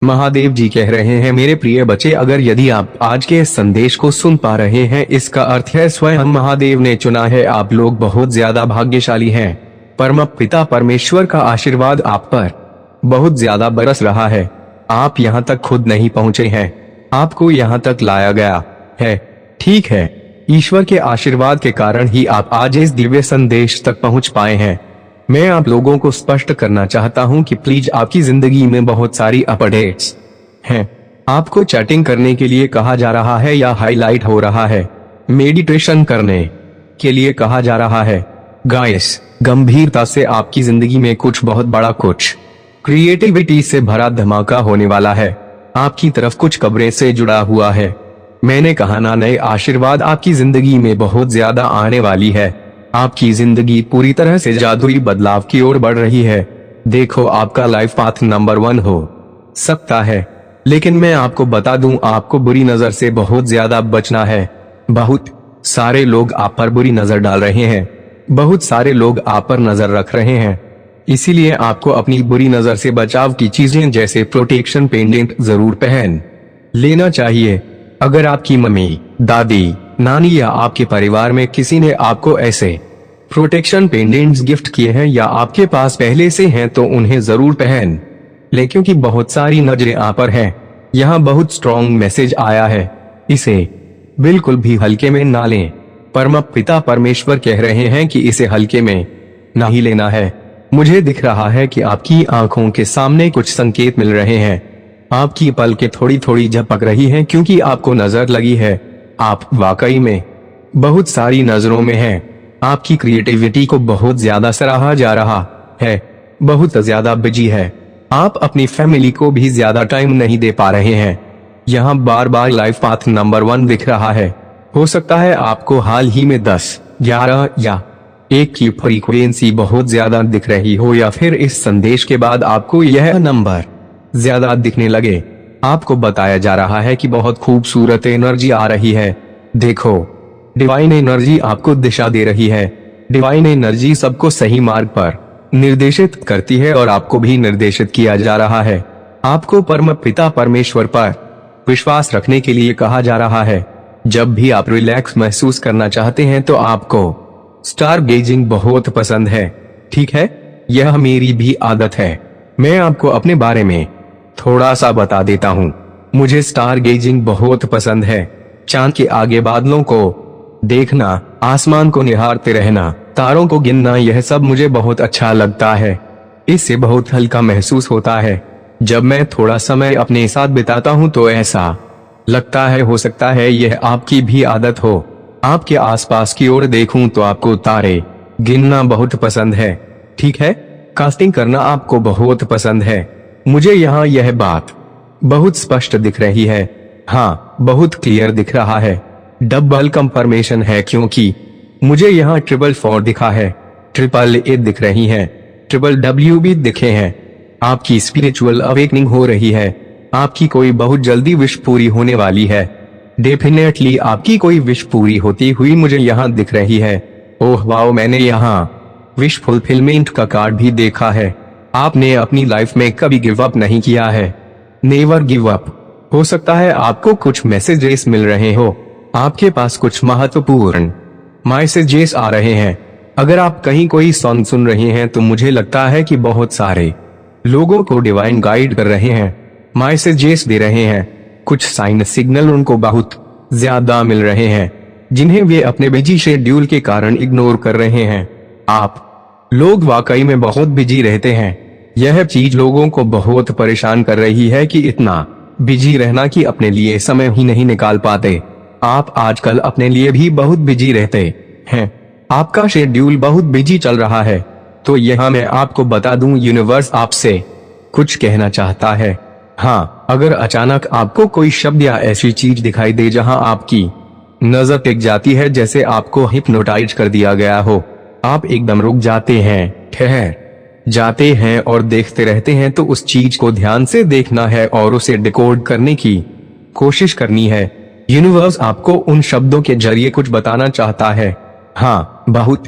महादेव जी कह रहे हैं, मेरे प्रिय बच्चे, अगर यदि आप आज के इस संदेश को सुन पा रहे हैं, इसका अर्थ है स्वयं महादेव ने चुना है। आप लोग बहुत ज्यादा भाग्यशाली हैं। परम पिता परमेश्वर का आशीर्वाद आप पर बहुत ज्यादा बरस रहा है। आप यहाँ तक खुद नहीं पहुँचे हैं, आपको यहाँ तक लाया गया है। ठीक है, ईश्वर के आशीर्वाद के कारण ही आप आज इस दिव्य संदेश तक पहुँच पाए हैं। मैं आप लोगों को स्पष्ट करना चाहता हूं कि प्लीज, आपकी जिंदगी में बहुत सारी अपडेट्स हैं। आपको चैटिंग करने के लिए कहा जा रहा है या हाईलाइट हो रहा है, मेडिटेशन करने के लिए कहा जा रहा है। गाइस, गंभीरता से आपकी जिंदगी में कुछ बहुत बड़ा, कुछ क्रिएटिविटी से भरा धमाका होने वाला है। आपकी तरफ कुछ कब्रें से जुड़ा हुआ है। मैंने कहा ना, नए आशीर्वाद आपकी जिंदगी में बहुत ज्यादा आने वाली है। आपकी जिंदगी पूरी तरह से जादुई बदलाव की ओर बढ़ रही है। देखो, आपका लाइफ पाथ नंबर 1 हो सकता है, लेकिन मैं आपको बता दूं, आपको बुरी नजर से बहुत ज्यादा बचना है। बहुत सारे लोग आप पर बुरी नजर डाल रहे हैं, बहुत सारे लोग आप पर नजर रख रहे हैं। इसीलिए आपको अपनी बुरी नजर से बचाव की चीजें जैसे प्रोटेक्शन पेंडेंट जरूर पहन लेना चाहिए। अगर आपकी मम्मी, दादी, नानी या आपके परिवार में किसी ने आपको ऐसे प्रोटेक्शन पेंडेंट्स गिफ्ट किए हैं या आपके पास पहले से हैं, तो उन्हें जरूर पहन ले, क्योंकि बहुत सारी नजरें आप पर हैं। यहाँ बहुत स्ट्रॉन्ग मैसेज आया है, इसे बिल्कुल भी हल्के में ना लें। परम पिता परमेश्वर कह रहे हैं कि इसे हल्के में नहीं लेना है। मुझे दिख रहा है कि आपकी आंखों के सामने कुछ संकेत मिल रहे हैं। आपकी पलकें थोड़ी थोड़ी झपक रही हैं, क्योंकि आपको नजर लगी है। आप वाकई में बहुत सारी नजरों में हैं। आपकी क्रिएटिविटी को बहुत ज्यादा सराहा जा रहा है, बहुत ज्यादा बिजी है। आप अपनी फैमिली को भी ज्यादा टाइम नहीं दे पा रहे हैं। यहाँ बार बार लाइफ पाथ नंबर 1 दिख रहा है। हो सकता है आपको हाल ही में 10, 11 या 1 की फ्रीक्वेंसी बहुत ज्यादा दिख रही हो, या फिर इस संदेश के बाद आपको यह नंबर ज्यादा दिखने लगे। आपको बताया जा रहा है कि बहुत खूबसूरत एनर्जी आ रही है। देखो, डिवाइन एनर्जी आपको दिशा दे रही है। डिवाइन एनर्जी सबको सही मार्ग पर निर्देशित करती है और आपको भी निर्देशित किया जा रहा है। आपको परम पिता परमेश्वर पर विश्वास रखने के लिए कहा जा रहा है। जब भी आप रिलैक्स महसूस करना चाहते हैं तो आपको स्टार गेजिंग बहुत पसंद है। ठीक है, यह मेरी भी आदत है। मैं आपको अपने बारे में थोड़ा सा बता देता हूँ। मुझे स्टार गेजिंग बहुत पसंद है। चांद के आगे बादलों को देखना, आसमान को निहारते रहना, तारों को गिनना, यह सब मुझे बहुत अच्छा लगता है। इससे बहुत हल्का महसूस होता है। जब मैं थोड़ा समय अपने साथ बिताता हूँ तो ऐसा लगता है, हो सकता है यह आपकी भी आदत हो। आपके आसपास की ओर देखूं तो आपको तारे गिनना बहुत पसंद है। ठीक है, कास्टिंग करना आपको बहुत पसंद है। मुझे यहाँ यह बात बहुत स्पष्ट दिख रही है। हाँ, बहुत क्लियर दिख रहा है। डबल कंफर्मेशन है, क्योंकि मुझे यहाँ 444 दिखा है, 888 दिख रही है, WW भी दिखे हैं। आपकी स्पिरिचुअल अवेकनिंग हो रही है। आपकी कोई बहुत जल्दी विश पूरी होने वाली है। डेफिनेटली आपकी कोई विश पूरी होती हुई मुझे यहाँ दिख रही है। ओह वाओ, मैंने यहाँ विश फुलफिलमेंट का कार्ड भी देखा है। आपने अपनी लाइफ में कभी गिव अप नहीं किया है। Never give up. हो सकता है आपको कुछ मैसेजेस मिल रहे हो। आपके पास कुछ महत्वपूर्ण मैसेजेस आ रहे हैं। अगर आप कहीं कोई सॉन्ग सुन रहे हैं तो मुझे लगता है कि बहुत सारे लोगों को डिवाइन गाइड कर रहे हैं, मैसेजेस दे रहे हैं। कुछ साइन सिग्नल उनको बहुत ज्यादा मिल रहे हैं, जिन्हें वे अपने बिजी शेड्यूल के कारण इग्नोर कर रहे हैं। आप लोग वाकई में बहुत बिजी रहते हैं। यह चीज लोगों को बहुत परेशान कर रही है कि इतना बिजी रहना कि अपने लिए समय ही नहीं निकाल पाते। आप आजकल अपने लिए भी बहुत बिजी रहते हैं। आपका शेड्यूल बहुत बिजी चल रहा है। तो यहाँ मैं आपको बता दूं, यूनिवर्स आपसे कुछ कहना चाहता है। हाँ, अगर अचानक आपको कोई शब्द या ऐसी चीज दिखाई दे जहां आपकी नजर टिक जाती है, जैसे आपको हिप्नोटाइज कर दिया गया हो, आप एकदम रुक जाते हैं, ठहर जाते हैं और देखते रहते हैं, तो उस चीज को ध्यान से देखना है और उसे डिकोड करने की कोशिश करनी है। यूनिवर्स आपको उन शब्दों के जरिए कुछ बताना चाहता है। हाँ, बहुत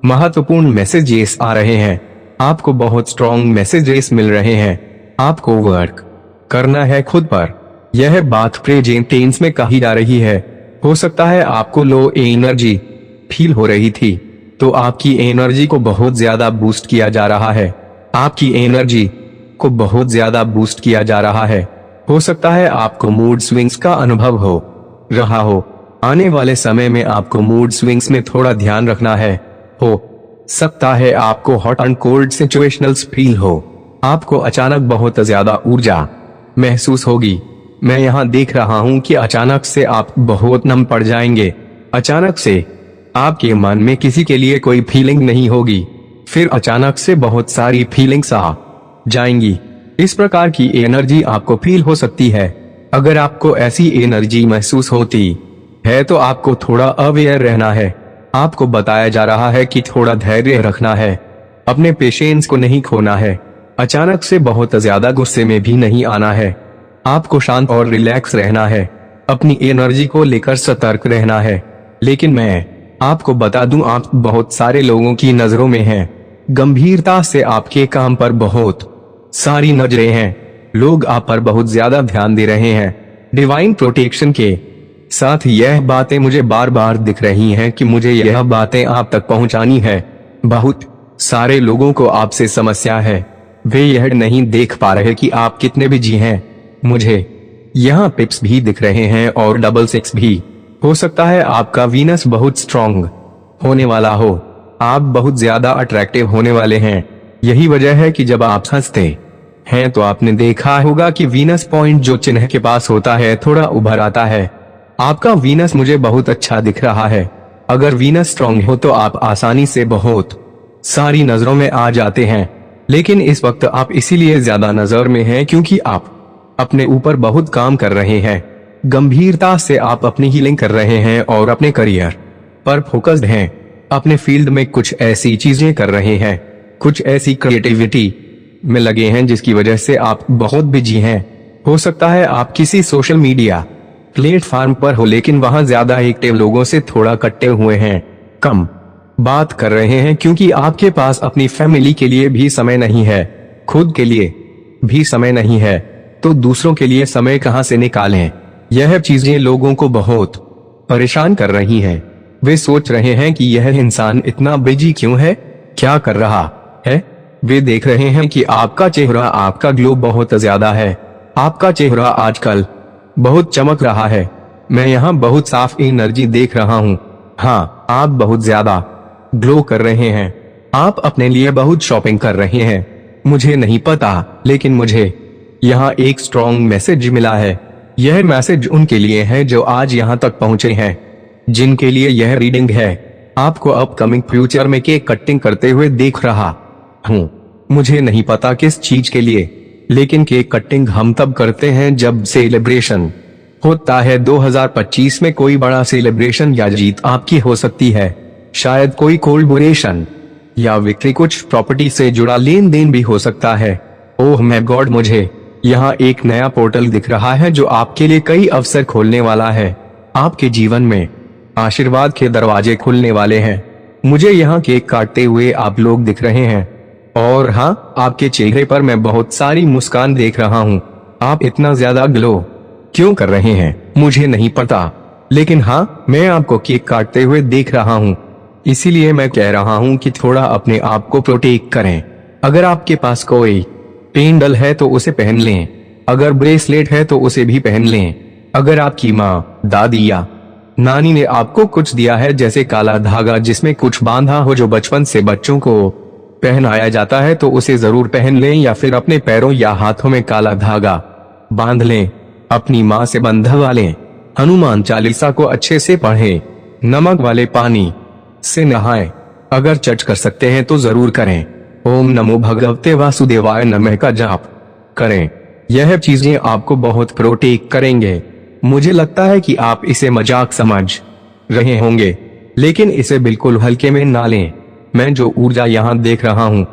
महत्वपूर्ण मैसेजेस आ रहे हैं। आपको बहुत स्ट्रॉन्ग मैसेजेस मिल रहे हैं। आपको वर्क करना है खुद पर। यह बात प्रेजेंट टेंस में कही जा रही है। हो सकता है आपको लो एनर्जी फील हो रही थी, तो आपकी एनर्जी को बहुत ज्यादा बूस्ट किया जा रहा है। आपकी एनर्जी को बहुत ज्यादा बूस्ट किया जा रहा है। हो सकता है आपको मूड स्विंग्स का अनुभव हो रहा हो। आने वाले समय में आपको मूड स्विंग्स में थोड़ा ध्यान रखना है। हो सकता है आपको हॉट एंड कोल्ड सिचुएशनल्स फील हो। आपको अचानक बहुत ज्यादा ऊर्जा महसूस होगी। मैं यहाँ देख रहा हूँ कि अचानक से आप बहुत नम पड़ जाएंगे। अचानक से आपके मन में किसी के लिए कोई फीलिंग नहीं होगी, फिर अचानक से बहुत सारी फीलिंग्स आ जाएंगी। इस प्रकार की एनर्जी आपको फील हो सकती है। अगर आपको ऐसी एनर्जी महसूस होती है तो आपको थोड़ा अवेयर रहना है। आपको बताया जा रहा है कि थोड़ा धैर्य रखना है, अपने पेशेंस को नहीं खोना है, अचानक से बहुत ज्यादा गुस्से में भी नहीं आना है। आपको शांत और रिलैक्स रहना है, अपनी एनर्जी को लेकर सतर्क रहना है। लेकिन मैं आपको बता दूं, आप बहुत सारे लोगों की नजरों में हैं। गंभीरता से आपके काम पर बहुत सारी नजरें हैं। लोग आप पर बहुत ज्यादा ध्यान दे रहे हैं। डिवाइन प्रोटेक्शन के साथ यह बातें मुझे बार बार दिख रही हैं कि मुझे यह बातें आप तक पहुंचानी है। बहुत सारे लोगों को आपसे समस्या है, वे यह नहीं देख पा रहे कि आप कितने बिजी हैं। मुझे यहाँ पिप्स भी दिख रहे हैं और डबल 6 भी। हो सकता है आपका वीनस बहुत स्ट्रॉन्ग होने वाला हो। आप बहुत ज्यादा अट्रैक्टिव होने वाले हैं। यही वजह है कि जब आप हंसते हैं तो आपने देखा होगा कि वीनस पॉइंट जो चिन्ह के पास होता है थोड़ा उभर आता है। आपका वीनस मुझे बहुत अच्छा दिख रहा है। अगर वीनस स्ट्रॉन्ग हो तो आप आसानी से बहुत सारी नजरों में आ जाते हैं। लेकिन इस वक्त आप इसीलिए ज्यादा नजर में हैं क्योंकि आप अपने ऊपर बहुत काम कर रहे हैं। गंभीरता से आप अपनी हीलिंग कर रहे हैं और अपने करियर पर फोकस्ड हैं। अपने फील्ड में कुछ ऐसी चीजें कर रहे हैं, कुछ ऐसी क्रिएटिविटी में लगे हैं जिसकी वजह से आप बहुत बिजी हैं। हो सकता है आप किसी सोशल मीडिया प्लेटफॉर्म पर हो, लेकिन वहां ज्यादा एक्टिव लोगों से थोड़ा कट्टे हुए हैं, कम बात कर रहे हैं क्योंकि आपके पास अपनी फैमिली के लिए भी समय नहीं है, खुद के लिए भी समय नहीं है, तो दूसरों के लिए समय कहां से निकालें। यह चीजें लोगों को बहुत परेशान कर रही हैं। वे सोच रहे हैं कि यह इंसान इतना बिजी क्यों है, क्या कर रहा है। वे देख रहे हैं कि आपका चेहरा, आपका ग्लो बहुत ज्यादा है। आपका चेहरा आजकल बहुत चमक रहा है। मैं यहाँ बहुत साफ एनर्जी देख रहा हूँ। हाँ, आप बहुत ज्यादा ग्लो कर रहे हैं। आप अपने लिए बहुत शॉपिंग कर रहे हैं। मुझे नहीं पता, लेकिन मुझे यहाँ एक स्ट्रॉन्ग मैसेज मिला है। यह मैसेज उनके लिए है जो आज यहाँ तक पहुँचे हैं, जिनके लिए यह रीडिंग है। आपको अपकमिंग फ्यूचर में केक कटिंग करते हुए देख रहा हूँ। मुझे नहीं पता किस चीज के लिए, लेकिन केक कटिंग हम तब करते हैं जब सेलिब्रेशन होता है। 2025 में कोई बड़ा सेलिब्रेशन या जीत आपकी हो सकती है। शायद कोई कोलैबोरेशन या विक्री, कुछ प्रॉपर्टी से जुड़ा लेन देन भी हो सकता है। ओह माय गॉड, मुझे यहाँ एक नया पोर्टल दिख रहा है जो आपके लिए कई अवसर खोलने वाला है। आपके जीवन में आशीर्वाद के दरवाजे खुलने वाले हैं। मुझे यहाँ केक काटते हुए आप लोग दिख रहे हैं और हाँ, आपके चेहरे पर मैं बहुत सारी मुस्कान देख रहा हूँ। आप इतना ज्यादा ग्लो क्यों कर रहे हैं मुझे नहीं पता, लेकिन हाँ, मैं आपको केक काटते हुए देख रहा हूँ। इसीलिए मैं कह रहा हूँ कि थोड़ा अपने आप को प्रोटेक्ट करें। अगर आपके पास कोई पेंडल है तो उसे पहन लें। अगर ब्रेसलेट है तो उसे भी पहन लें। अगर आपकी माँ, दादी या नानी ने आपको कुछ दिया है, जैसे काला धागा जिसमें कुछ बांधा हो जो बचपन से बच्चों को पहनाया जाता है, तो उसे जरूर पहन लें। या फिर अपने पैरों या हाथों में काला धागा बांध लें। अपनी माँ से बंधवा लें। हनुमान चालीसा को अच्छे से पढ़ें। नमक वाले पानी से नहाएं। अगर चट कर सकते हैं तो जरूर करें। ओम नमो भगवते वासुदेवाय नमः का जाप करें। यह चीजें आपको बहुत प्रोटेक्ट करेंगे। मुझे लगता है कि आप इसे मजाक समझ रहे होंगे, लेकिन इसे बिल्कुल हल्के में ना लें। मैं जो ऊर्जा यहाँ देख रहा हूँ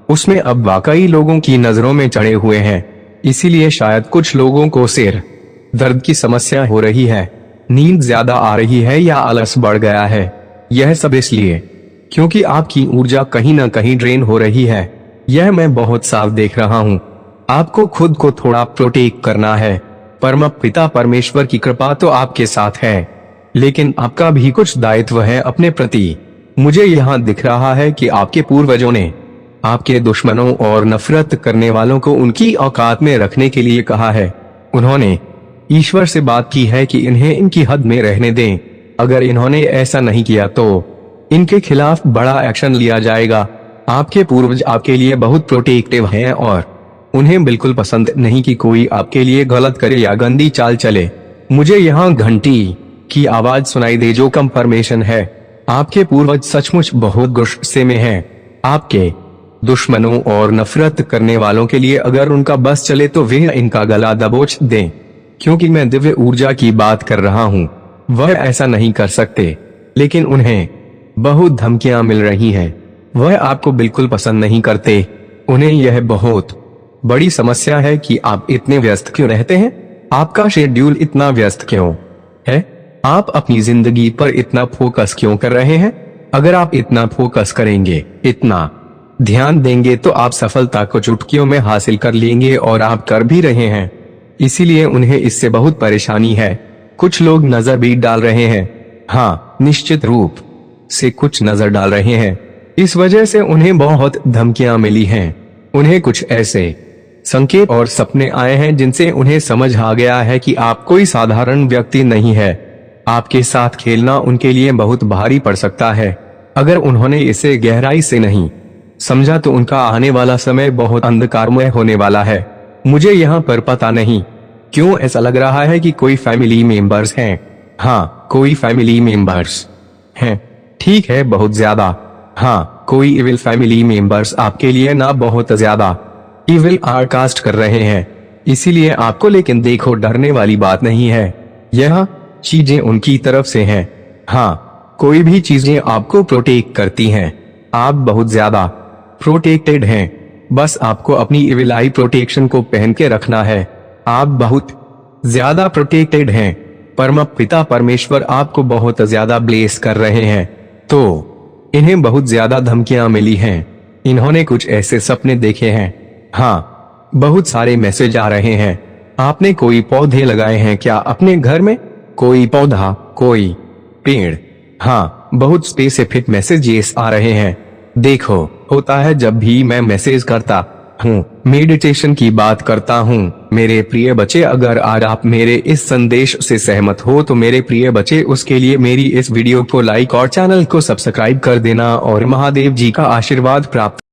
उसमें अब वाकई लोगों की नजरों में चढ़े हुए हैं। इसीलिए शायद कुछ लोगों को सिर दर्द की समस्या हो रही है, नींद ज्यादा आ रही है या आलस बढ़ गया है। यह सब इसलिए क्योंकि आपकी ऊर्जा कहीं ना कहीं ड्रेन हो रही है। यह मैं बहुत साफ देख रहा हूँ। आपको खुद को थोड़ा प्रोटेक्ट करना है। परम पिता परमेश्वर की कृपा तो आपके साथ है, लेकिन आपका भी कुछ दायित्व है अपने प्रति। मुझे यहाँ दिख रहा है कि आपके पूर्वजों ने आपके दुश्मनों और नफरत करने वालों को उनकी औकात में रखने के लिए कहा है। उन्होंने ईश्वर से बात की है कि इन्हें इनकी हद में रहने दें। अगर इन्होंने ऐसा नहीं किया तो इनके खिलाफ बड़ा एक्शन लिया जाएगा। आपके पूर्वज आपके लिए बहुत प्रोटेक्टिव हैं और उन्हें बिल्कुल पसंद नहीं कि कोई आपके लिए गलत करे या गंदी चाल चले। मुझे यहाँ घंटी की आवाज सुनाई दे जो कंफर्मेशन है। आपके पूर्वज सचमुच बहुत गुस्से में हैं। आपके दुश्मनों और नफरत करने वालों के लिए अगर उनका बस चले तो वे इनका गला दबोच दें। क्योंकि मैं दिव्य ऊर्जा की बात कर रहा हूँ, वह ऐसा नहीं कर सकते, लेकिन उन्हें बहुत धमकियां मिल रही हैं। वह आपको बिल्कुल पसंद नहीं करते। उन्हें यह बहुत बड़ी समस्या है कि आप इतने व्यस्त क्यों रहते हैं। आपका शेड्यूल इतना व्यस्त क्यों है? आप अपनी जिंदगी पर इतना फोकस क्यों कर रहे हैं? अगर आप इतना फोकस करेंगे, इतना ध्यान देंगे तो आप सफलता को चुटकियों में हासिल कर लेंगे और आप कर भी रहे हैं। इसीलिए उन्हें इससे बहुत परेशानी है। कुछ लोग नजर भी डाल रहे हैं। हाँ, निश्चित रूप से कुछ नजर डाल रहे हैं। इस वजह से उन्हें बहुत धमकियां मिली हैं। उन्हें कुछ ऐसे संकेत और सपने आए हैं जिनसे उन्हें समझ आ गया है कि आप कोई साधारण व्यक्ति नहीं है। आपके साथ खेलना उनके लिए बहुत भारी पड़ सकता है। अगर उन्होंने इसे गहराई से नहीं समझा तो उनका आने वाला समय बहुत अंधकारमय होने वाला है। मुझे यहाँ पर पता नहीं क्यों ऐसा लग रहा है कि कोई फैमिली मेंबर्स हैं। हाँ, कोई फैमिली मेंबर्स हैं। ठीक है, बहुत ज्यादा। हाँ, कोई इविल फैमिली मेंबर्स आपके लिए ना बहुत ज्यादा इविल आरकास्ट कर रहे हैं। इसीलिए आपको, लेकिन देखो, डरने वाली बात नहीं है। यह चीजें उनकी तरफ से हैं। हाँ, कोई भी चीजें आपको प्रोटेक्ट करती हैं। आप बहुत ज्यादा प्रोटेक्टेड हैं। बस आपको अपनी इविल आई प्रोटेक्शन को पहन के रखना है। आप बहुत ज्यादा प्रोटेक्टेड हैं। परम पिता परमेश्वर आपको बहुत ज्यादा ब्लेस कर रहे हैं। तो इन्हें बहुत ज्यादा धमकियां मिली हैं। इन्होंने कुछ ऐसे सपने देखे हैं। हाँ, बहुत सारे मैसेज आ रहे हैं। आपने कोई पौधे लगाए हैं क्या अपने घर में? कोई पौधा, कोई पेड़? हाँ, बहुत स्पेसिफिक मैसेजेस आ रहे हैं। देखो, होता है जब भी मैं मैसेज करता हूँ, मेडिटेशन की बात करता हूँ। मेरे प्रिय बच्चे, अगर आज आप मेरे इस संदेश से सहमत हो तो मेरे प्रिय बच्चे, उसके लिए मेरी इस वीडियो को लाइक और चैनल को सब्सक्राइब कर देना और महादेव जी का आशीर्वाद प्राप्त